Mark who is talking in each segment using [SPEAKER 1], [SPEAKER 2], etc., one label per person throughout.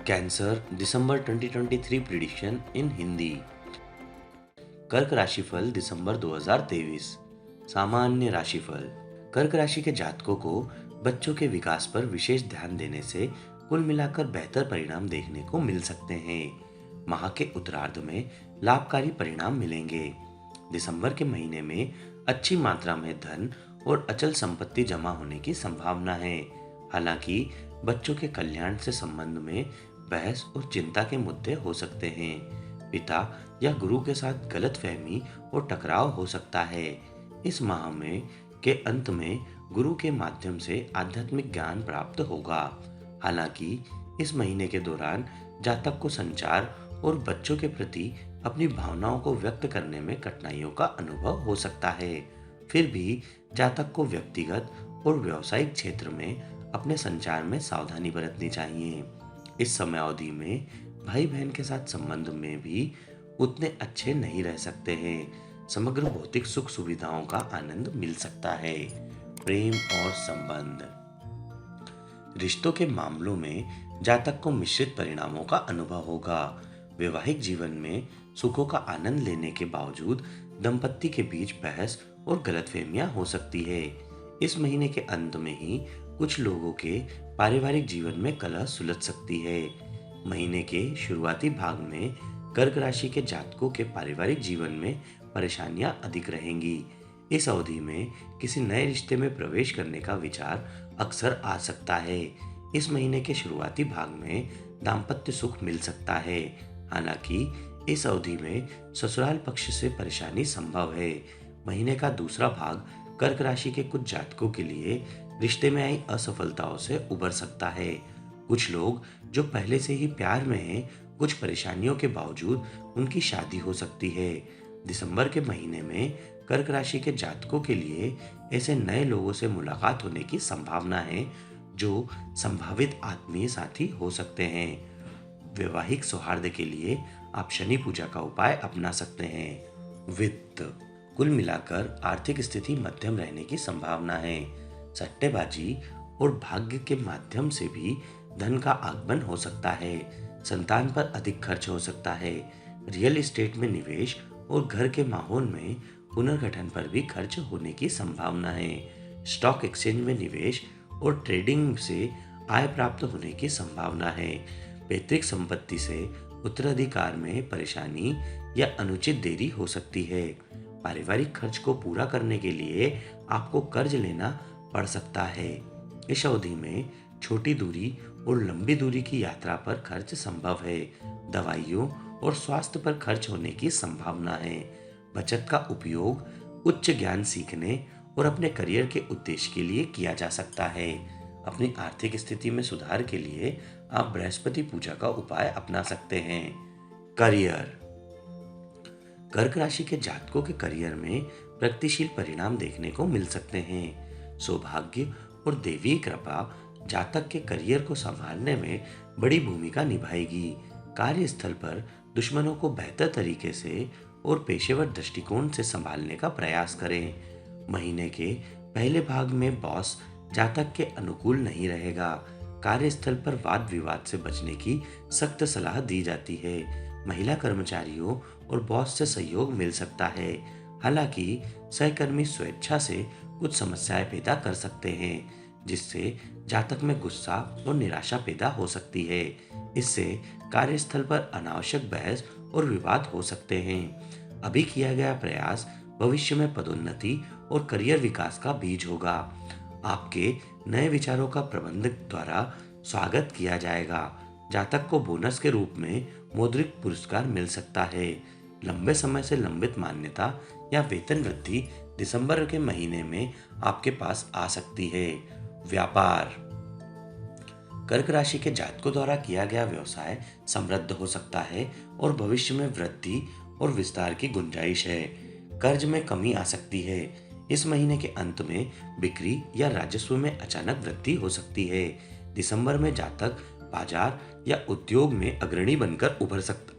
[SPEAKER 1] Cancer दिसंबर 2023 prediction इन हिंदी। कर्क राशिफल दिसंबर 2023। सामान्य राशिफल। कर्क राशि के जातकों को बच्चों के विकास पर विशेष ध्यान देने से कुल मिलाकर बेहतर परिणाम देखने को मिल सकते हैं। माह के उत्तरार्ध में लाभकारी परिणाम मिलेंगे। दिसंबर के महीने में अच्छी मात्रा में धन और अचल संपत्ति जमा होने की संभावना है। हालांकि बच्चों के कल्याण से संबंध में बहस और चिंता के मुद्दे हो सकते हैं। पिता या गुरु के साथ गलतफहमी और टकराव हो सकता है। इस माह में के अंत में गुरु के माध्यम से आध्यात्मिक ज्ञान प्राप्त होगा। हालांकि इस महीने के दौरान जातक को संचार और बच्चों के प्रति अपनी भावनाओं को व्यक्त करने में कठिनाइयों का अनुभव हो सकता है। फिर भी जातक को व्यक्तिगत और व्यावसायिक क्षेत्र में अपने संचार में सावधानी बरतनी चाहिए। इस समय अवधि में भाई बहन के साथ संबंध में भी उतने अच्छे नहीं रह सकते हैं। समग्र भौतिक सुख सुविधाओं का आनंद मिल सकता है। प्रेम और संबंध। रिश्तों के मामलों में जातक को मिश्रित परिणामों का अनुभव होगा। वैवाहिक जीवन में सुखों का आनंद लेने के बावजूद दंपत्ति के बीच बहस और गलतफहमियां हो सकती है। इस महीने के अंत में ही कुछ लोगों के पारिवारिक जीवन में कलह सुलझ सकती है। महीने के शुरुआती भाग में कर्क राशि के जातकों के पारिवारिक जीवन में परेशानियां अधिक रहेंगी। इस अवधि में किसी नए रिश्ते में प्रवेश करने का विचार अक्सर आ सकता है। इस महीने के शुरुआती भाग में दाम्पत्य सुख मिल सकता है। हालांकि इस अवधि में ससुराल पक्ष से परेशानी संभव है। महीने का दूसरा भाग कर्क राशि के कुछ जातकों के लिए रिश्ते में आई असफलताओं से उबर सकता है। कुछ लोग जो पहले से ही प्यार में हैं, कुछ परेशानियों के बावजूद उनकी शादी हो सकती है। दिसंबर के महीने में कर्क राशि के जातकों के लिए ऐसे नए लोगों से मुलाकात होने की संभावना है जो संभावित आत्मीय साथी हो सकते हैं। वैवाहिक सौहार्द के लिए आप शनि पूजा का उपाय अपना सकते हैं। वित्त। कुल मिलाकर आर्थिक स्थिति मध्यम रहने की संभावना है। सट्टेबाजी और भाग्य के माध्यम से भी धन का आगमन हो सकता है। संतान पर अधिक खर्च हो सकता है। रियल एस्टेट में निवेश और घर के माहौल में पुनर्गठन पर भी खर्च होने की संभावना है। स्टॉक एक्सचेंज में निवेश और ट्रेडिंग से आय प्राप्त होने की संभावना है। पैतृक संपत्ति से उत्तराधिकार में परेशानी या अनुचित देरी हो सकती है। पारिवारिक खर्च को पूरा करने के लिए आपको कर्ज लेना पड़ सकता है। इस अवधि में छोटी दूरी और लंबी दूरी की यात्रा पर खर्च संभव है। दवाइयों और स्वास्थ्य पर खर्च होने की संभावना है। बचत का उपयोग उच्च ज्ञान सीखने और अपने करियर के उद्देश्य के लिए किया जा सकता है। अपनी आर्थिक स्थिति में सुधार के लिए आप बृहस्पति पूजा का उपाय अपना सकते हैं। करियर। कर्क राशि के जातकों के करियर में प्रगतिशील परिणाम देखने को मिल सकते हैं। सौभाग्य और दैवीय कृपा जातक के करियर को संभालने में बड़ी भूमिका निभाएगी। कार्यस्थल पर दुश्मनों को बेहतर तरीके से और पेशेवर दृष्टिकोण से संभालने का प्रयास करें। महीने के पहले भाग में बॉस जातक के अनुकूल नहीं रहेगा। कार्यस्थल पर वाद विवाद से बचने की सख्त सलाह दी जाती है। महिला कर्मचारियों और बॉस से सहयोग मिल सकता है। हालांकि सहकर्मी स्वेच्छा से कुछ समस्याएं पैदा कर सकते हैं, जिससे जातक में गुस्सा और निराशा पैदा हो सकती है। इससे कार्यस्थल पर अनावश्यक बहस और विवाद हो सकते हैं। अभी किया गया प्रयास भविष्य में पदोन्नति और करियर विकास का बीज होगा। आपके नए विचारों का प्रबंधक द्वारा स्वागत किया जाएगा। जातक को बोनस के रूप में मौद्रिक पुरस्कार मिल सकता है। लंबे समय से लंबित मान्यता या वेतन वृद्धि दिसंबर के महीने में आपके पास आ सकती है। व्यापार। कर्क राशि के जातकों द्वारा किया गया व्यवसाय समृद्ध हो सकता है और भविष्य में वृद्धि और विस्तार की गुंजाइश है। कर्ज में कमी आ सकती है। इस महीने के अंत में बिक्री या राजस्व में अचानक वृद्धि हो सकती है। दिसंबर में जातक बाजार या उद्योग में अग्रणी बनकर उभर सकता।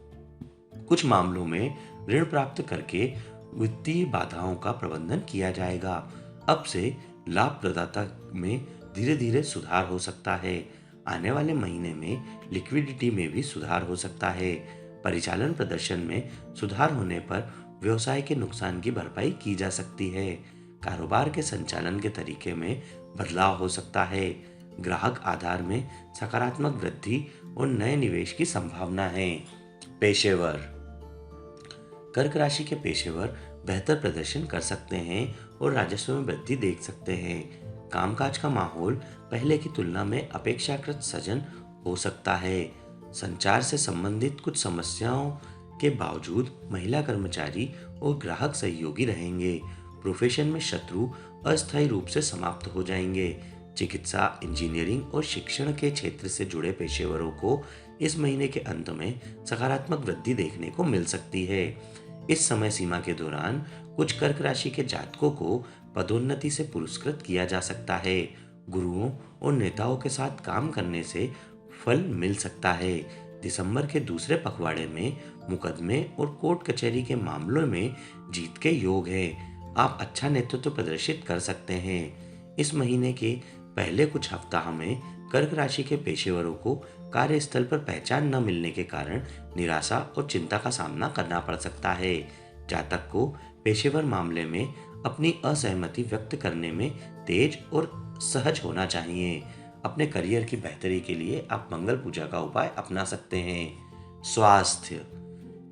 [SPEAKER 1] कुछ मामलों में ऋण प्राप्त करके वित्तीय बाधाओं का प्रबंधन किया जाएगा। अब से लाभ प्रदाता में धीरे धीरे सुधार हो सकता है। आने वाले महीने में लिक्विडिटी में भी सुधार हो सकता है। परिचालन प्रदर्शन में सुधार होने पर व्यवसाय के नुकसान की भरपाई की जा सकती है। कारोबार के संचालन के तरीके में बदलाव हो सकता है। ग्राहक आधार में सकारात्मक वृद्धि और नए निवेश की संभावना है। पेशेवर। कर्क राशि के पेशेवर बेहतर प्रदर्शन कर सकते हैं और राजस्व में वृद्धि देख सकते हैं। कामकाज का माहौल पहले की तुलना में अपेक्षाकृत सजन हो सकता है। संचार से संबंधित कुछ समस्याओं के बावजूद महिला कर्मचारी और ग्राहक सहयोगी रहेंगे। प्रोफेशन में शत्रु अस्थायी रूप से समाप्त हो जाएंगे। चिकित्सा, इंजीनियरिंग और शिक्षण के क्षेत्र से जुड़े पेशेवरों को इस महीने के अंत में सकारात्मक वृद्धि देखने को मिल सकती है। इस समय सीमा के दौरान कुछ कर्क राशि के जातकों को पदोन्नति से पुरस्कृत किया जा सकता है। गुरुओं और नेताओं के साथ काम करने से फल मिल सकता है। दिसंबर के दूसरे पखवाड़े में मुकदमे और कोर्ट कचहरी के मामलों में जीत के योग है। आप अच्छा नेतृत्व प्रदर्शित कर सकते हैं। इस महीने के पहले कुछ हफ्ता में कर्क राशि के पेशेवरों को कार्यस्थल पर पहचान न मिलने के कारण निराशा और चिंता का सामना करना पड़ सकता है। जातक को पेशेवर मामले में अपनी असहमति व्यक्त करने में तेज और सहज होना चाहिए। अपने करियर की बेहतरी के लिए आप मंगल पूजा का उपाय अपना सकते हैं। स्वास्थ्य।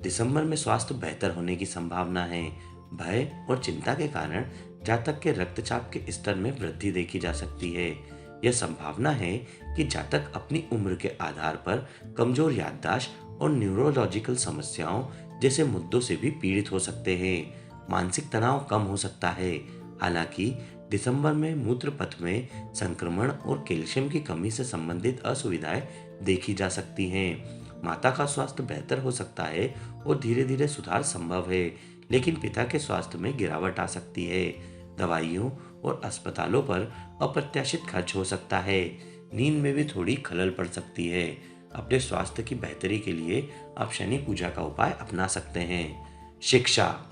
[SPEAKER 1] दिसंबर में स्वास्थ्य बेहतर होने की संभावना है। भय और चिंता के कारण जातक के रक्तचाप के स्तर में वृद्धि देखी जा सकती है। यह संभावना है कि जातक अपनी उम्र के आधार पर कमजोर याददाश्त और न्यूरोलॉजिकल समस्याओं जैसे मुद्दों से भी पीड़ित हो सकते हैं। मानसिक तनाव कम हो सकता है। हालांकि दिसंबर में मूत्र पथ में संक्रमण और कैल्शियम की कमी से संबंधित असुविधाएं देखी जा सकती हैं। माता का स्वास्थ्य बेहतर हो सकता है और धीरे धीरे सुधार संभव है, लेकिन पिता के स्वास्थ्य में गिरावट आ सकती है। दवाइयों और अस्पतालों पर अप्रत्याशित खर्च हो सकता है। नींद में भी थोड़ी खलल पड़ सकती है। अपने स्वास्थ्य की बेहतरी के लिए आप शनि पूजा का उपाय अपना सकते हैं। शिक्षा।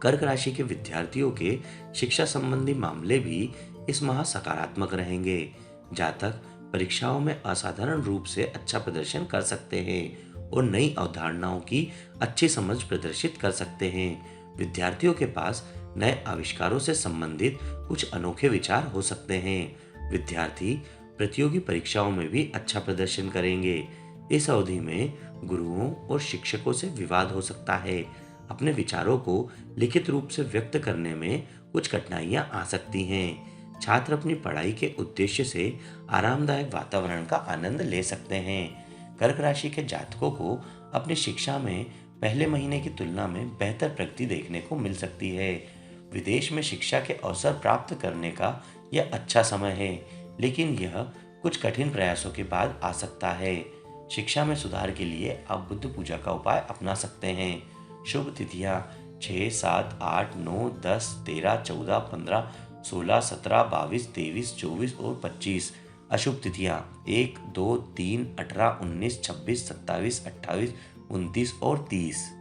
[SPEAKER 1] कर्क राशि के विद्यार्थियों के शिक्षा संबंधी मामले भी इस माह सकारात्मक रहेंगे। जातक परीक्षाओं में असाधारण रूप से अच्छा प्रदर्शन कर सकते हैं और नई अवधारणाओं की अच्छी समझ प्रदर्शित कर सकते हैं। विद्यार्थियों के पास नए आविष्कारों से संबंधित कुछ अनोखे विचार हो सकते हैं। विद्यार्थी प्रतियोगी परीक्षाओं में भी अच्छा प्रदर्शन करेंगे। इस अवधि में गुरुओं और शिक्षकों से विवाद हो सकता है। अपने विचारों को लिखित रूप से व्यक्त करने में कुछ कठिनाइयां आ सकती हैं। छात्र अपनी पढ़ाई के उद्देश्य से आरामदायक वातावरण का आनंद ले सकते हैं। कर्क राशि के जातकों को अपनी शिक्षा में पहले महीने की तुलना में बेहतर प्रगति देखने को मिल सकती है। विदेश में शिक्षा के अवसर प्राप्त करने का यह अच्छा समय है, लेकिन यह कुछ कठिन प्रयासों के बाद आ सकता है। शिक्षा में सुधार के लिए आप बुद्ध पूजा का उपाय अपना सकते हैं। शुभ तिथियां 6, 7, 8, 9, 10, 13, 14, 15, 16, 17, 22, 23, 24 और 25। अशुभ तिथियां 1, 2, 3, 18, 19, 26, 27, 28, 29 और 30।